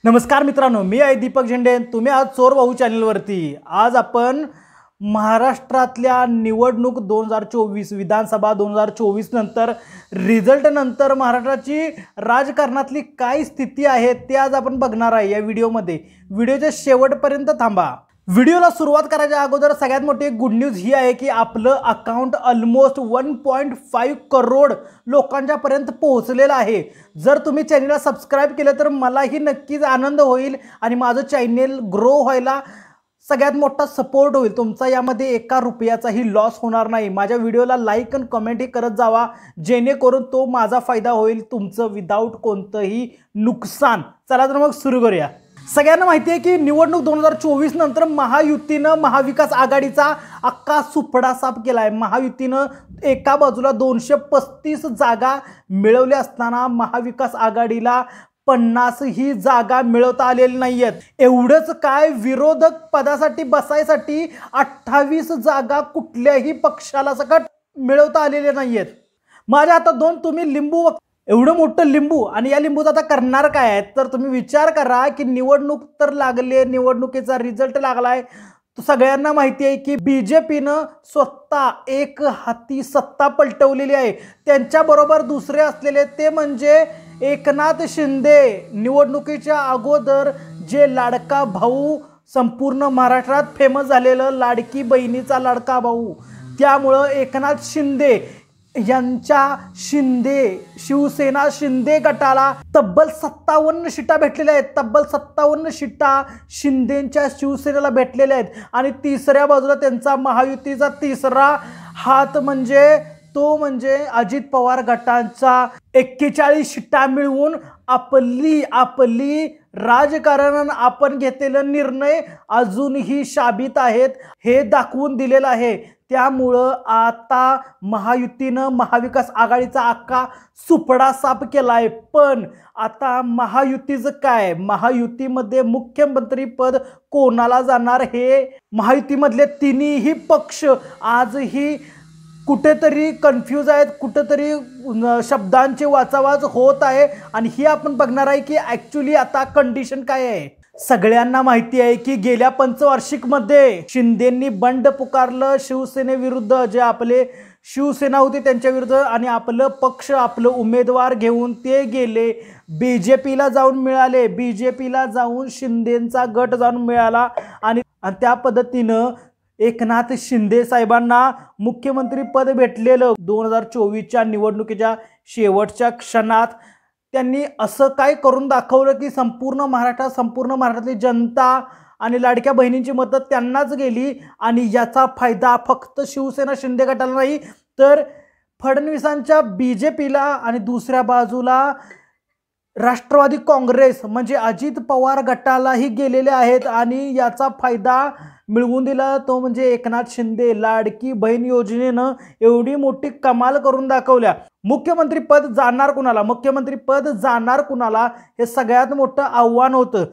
नमस्कार मित्रांनो, मी आहे दीपक झेंडे. तुम्ही आज चोर भाऊ चॅनलवरती. आज आपण महाराष्ट्रातल्या निवडणूक 2024 विधानसभा 2024 नंतर रिझल्ट नंतर महाराष्ट्राची राजकारणातली काय स्थिती आहे ते आज आपण बघणार आहे या व्हिडिओमध्ये. व्हिडिओच्या शेवटपर्यंत थांबा. व्हिडिओला सुरुवात करायच्या अगोदर सगळ्यात मोठी गुड न्यूज ही आहे की आपलं अकाउंट ऑलमोस्ट 1.5 करोड लोकांच्यापर्यंत पोहोचलेलं आहे. जर तुम्ही चॅनलला सबस्क्राईब केलं तर मलाही नक्कीच आनंद होईल आणि माझं चॅनल ग्रो व्हायला सगळ्यात मोठा सपोर्ट होईल. तुमचा यामध्ये एका रुपयाचाही लॉस होणार नाही. माझ्या व्हिडिओला लाईक आणि कमेंटही करत जावा, जेणेकरून तो माझा फायदा होईल, तुमचं विदाऊट कोणतंही नुकसान. चला तर मग सुरू करूया. सगळ्यांना माहिती आहे की निवडणूक 2024 नंतर महायुतीनं महाविकास आघाडीचा अख्खा सुपडा साफ केला आहे. महायुतीनं एका बाजूला 235 जागा मिळवल्या असताना महाविकास आघाडीला 50 ही जागा मिळवता आलेल्या नाही आहेत. एवढंच काय, विरोधक पदासाठी बसायसाठी 28 जागा कुठल्याही पक्षाला सकट मिळवता आलेल्या नाही आहेत. माझ्या हातात दोन तुम्ही लिंबू, एवढं मोठं लिंबू, आणि या लिंबूचं आता करणार काय आहे तर तुम्ही विचार करा की निवडणूक तर लागले, निवडणुकीचा रिझल्ट लागलाय. सगळ्यांना माहिती आहे की बीजेपीनं स्वतः एक हाती सत्ता पलटवलेली आहे. त्यांच्याबरोबर दुसरे असलेले ते म्हणजे एकनाथ शिंदे. निवडणुकीच्या अगोदर जे लाडका भाऊ, संपूर्ण महाराष्ट्रात फेमस झालेलं लाडकी बहिणीचा लाडका भाऊ, त्यामुळं एकनाथ शिंदे यांच्या शिवसेना शिंदे गटाला तब्बल 57 सीटा भेटलेल्या आहेत. तब्बल 57 सीटा शिंदेच्या शिवसेनेला भेटलेल्या आहेत. आणि तिसऱ्या बाजूला त्यांचा महायुतीचा तिसरा हात म्हणजे अजित पवार गटांचा 41 सीटा मिळवून आपली राजकारण, आपण घेतलेले निर्णय अजूनही शाबित आहेत हे दाखवून दिलेलं आहे. त्यामुळं आता महायुतीनं महाविकास आघाडीचा अख्खा सुपडा साफ केलाय. पण आता महायुतीचं काय, महायुतीमध्ये मुख्यमंत्री पद कोणाला जाणार हे महायुतीमधले तिन्ही पक्ष आजही कुठेतरी कन्फ्यूज आहेत, कुठेतरी शब्दांचे वाचावाच होत आहे. आणि ही आपण बघणार आहे की ॲक्च्युली आता कंडिशन काय आहे. सगळ्यांना माहिती आहे की गेल्या पंचवार्षिकमध्ये शिंदेंनी बंड पुकारलं शिवसेनेविरुद्ध. जे आपले शिवसेना होती त्यांच्या विरुद्ध, आणि आपलं पक्ष, आपलं उमेदवार घेऊन ते गेले बीजेपीला जाऊन मिळाले. बीजेपीला जाऊन शिंदेंचा गट जाऊन मिळाला आणि त्या पद्धतीनं एकनाथ शिंदे साहेबांना मुख्यमंत्री पद भेटलेलं. 2024च्या निवडणुकीच्या शेवटच्या क्षणात त्यांनी असं काय करून दाखवलं की संपूर्ण महाराष्ट्रातली जनता आणि लाडक्या बहिणींची मतं त्यांनाच गेली. आणि याचा फायदा फक्त शिवसेना शिंदे गटाला नाही तर फडणवीसांच्या बीजेपीला आणि दुसऱ्या बाजूला राष्ट्रवादी काँग्रेस म्हणजे अजित पवार गटालाही गेलेले आहेत. आणि याचा फायदा मिळवून दिला तो म्हणजे एकनाथ शिंदे. लाडकी बहीण योजनेनं एवढी मोठी कमाल करून दाखवल्या. मुख्यमंत्री पद जाणार कुणाला हे सगळ्यात मोठं आव्हान होतं.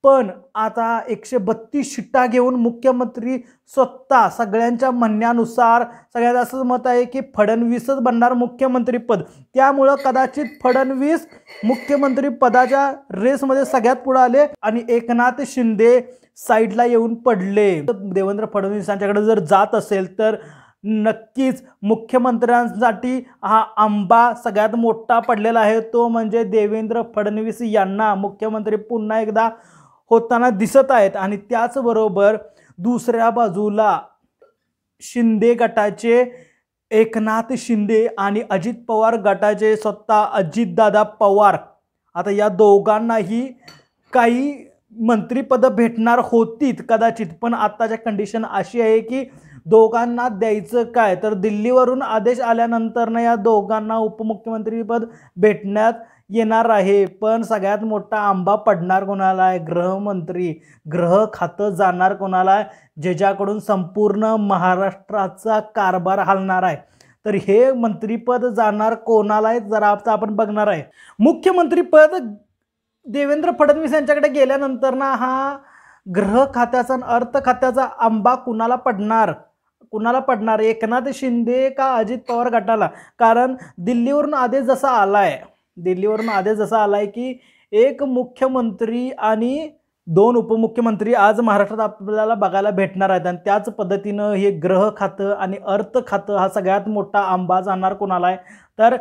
पण आता 132 सीटा घेऊन मुख्यमंत्री स्वतः, सगळ्यांच्या म्हणण्यानुसार सगळ्यात असं मत आहे की फडणवीसच बनणार मुख्यमंत्री पद. त्यामुळं कदाचित फडणवीस मुख्यमंत्री पदाच्या रेसमध्ये सगळ्यात पुढे आले आणि एकनाथ शिंदे साईडला येऊन पडले. देवेंद्र फडणवीसांच्याकडे जर जात असेल तर नक्कीच मुख्यमंत्र्यांसाठी हा आंबा सगळ्यात मोठा पडलेला आहे. तो म्हणजे देवेंद्र फडणवीस यांना मुख्यमंत्री पुन्हा एकदा होताना दिसत आहेत. आणि त्याचबरोबर दुसऱ्या बाजूला शिंदे गटाचे एकनाथ शिंदे आणि अजित पवार गटाचे स्वतः अजितदादा पवार. आता या दोघांनाही काही मंत्रिपद भेटणार होतीत कदाचित, पण आताच्या कंडिशन अशी आहे की दोघांना द्यायचं काय, तर दिल्लीवरून आदेश आल्यानंतर या दोघांना उपमुख्यमंत्रीपद भेटण्यात येणार आहे. पण सगळ्यात मोठा आंबा पडणार कोणाला आहे, गृहमंत्री. गृह खातं जाणार कोणाला आहे, ज्याच्याकडून संपूर्ण महाराष्ट्राचा कारभार हलणार आहे. तर हे मंत्रीपद जाणार कोणाला आहे जरा आता आपण बघणार आहे. मुख्यमंत्रीपद देवेंद्र फडणवीस यांच्याकडे गेल्यानंतर हा गृह खात्याचा, अर्थ खात्याचा आंबा कुणाला पडणार, एकनाथ शिंदे का अजित पवार गटाला. कारण दिल्लीवरून आदेश जसा आलाय की एक मुख्यमंत्री आणि 2 उपमुख्यमंत्री आज महाराष्ट्रात आपल्याला बघायला भेटणार आहेत आणि त्याच पद्धतीनं हे गृह खातं आणि अर्थ खातं हा सगळ्यात मोठा आंबा जाणार कोणाला आहे तर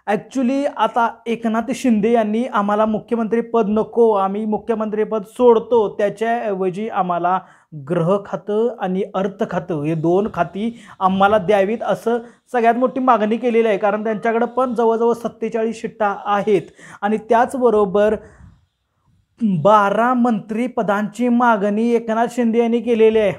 ॲक्च्युली आता एकनाथ शिंदे यांनी आम्हाला मुख्यमंत्री पद नको, आम्ही मुख्यमंत्री पद सोडतो, त्याच्याऐवजी आम्हाला गृह खातं आणि अर्थ खातं हे 2 खाती आम्हाला द्यावीत असं सगळ्यात मोठी मागणी केलेली आहे. कारण त्यांच्याकडे पण जवळजवळ 47 शिट्टा आहेत आणि त्याचबरोबर 12 मंत्रिपदांची मागणी एकनाथ शिंदे यांनी केलेली आहे.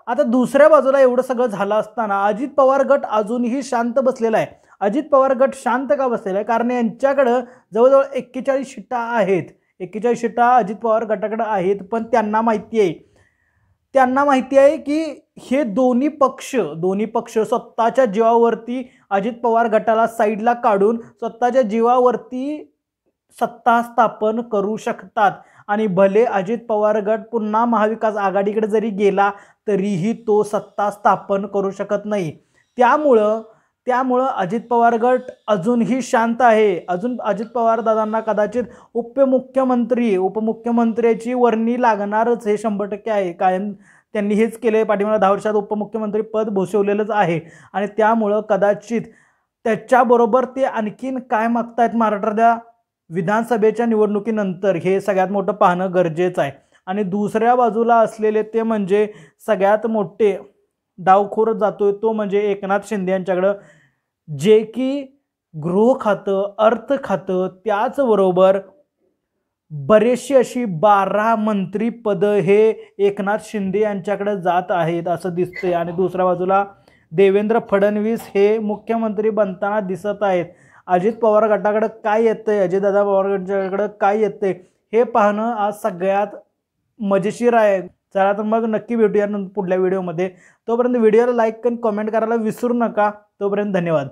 आता दुसऱ्या बाजूला एवढं सगळं झालं असताना अजित पवार गट अजूनही शांत बसलेला आहे. अजित पवार गट शांत का बसलेला आहे? कारण यांच्याकडं जवळजवळ 41 शिट्टा आहेत. 41 शिट्टा अजित पवार गटाकडे आहेत, पण त्यांना माहिती आहे की हे दोन्ही पक्ष स्वतःच्या जीवावरती अजित पवार गटाला साईडला काढून स्वतःच्या जीवावरती सत्ता स्थापन करू शकतात आणि भले अजित पवार गट पुन्हा महाविकास आघाडीकडे जरी गेला तरीही तो सत्ता स्थापन करू शकत नाही. त्यामुळं अजित पवार गट अजूनही शांत आहे. अजून अजित पवार दादांना कदाचित उपमुख्यमंत्र्याची वर्णी लागणारच हे 100% आहे. कायम त्यांनी हेच केले, पाठीमागे 10 वर्षात उपमुख्यमंत्री पद भूषवलेलंच आहे आणि त्यामुळं कदाचित त्याच्याबरोबर ते आणखीन काय मागतायत महाराष्ट्राच्या विधानसभेच्या निवडणुकीनंतर हे सगळ्यात मोठं पाहणं गरजेचं आहे. आणि दुसऱ्या बाजूला असलेले ते म्हणजे सगळ्यात मोठे डावखोर जातोय तो म्हणजे एकनाथ शिंदे यांच्याकडं, जे की गृह खातं, अर्थ खातं, त्याचबरोबर बरेचशी अशी 12 मंत्रिपदं हे एकनाथ शिंदे यांच्याकडे जात आहेत असं दिसतंय. आणि दुसऱ्या बाजूला देवेंद्र फडणवीस हे मुख्यमंत्री बनताना दिसत आहेत. अजित पवार गटाकडे काय येतंय, अजितदादा पवार गटाकडे काय येतंय हे पाहणं आज सगळ्यात मजेशीर आहे. चला तर मग नक्की भेटूया पुढल्या व्हिडिओमध्ये. तोपर्यंत व्हिडिओला लाईक आणि कमेंट करायला विसरू नका. तोपर्यंत धन्यवाद.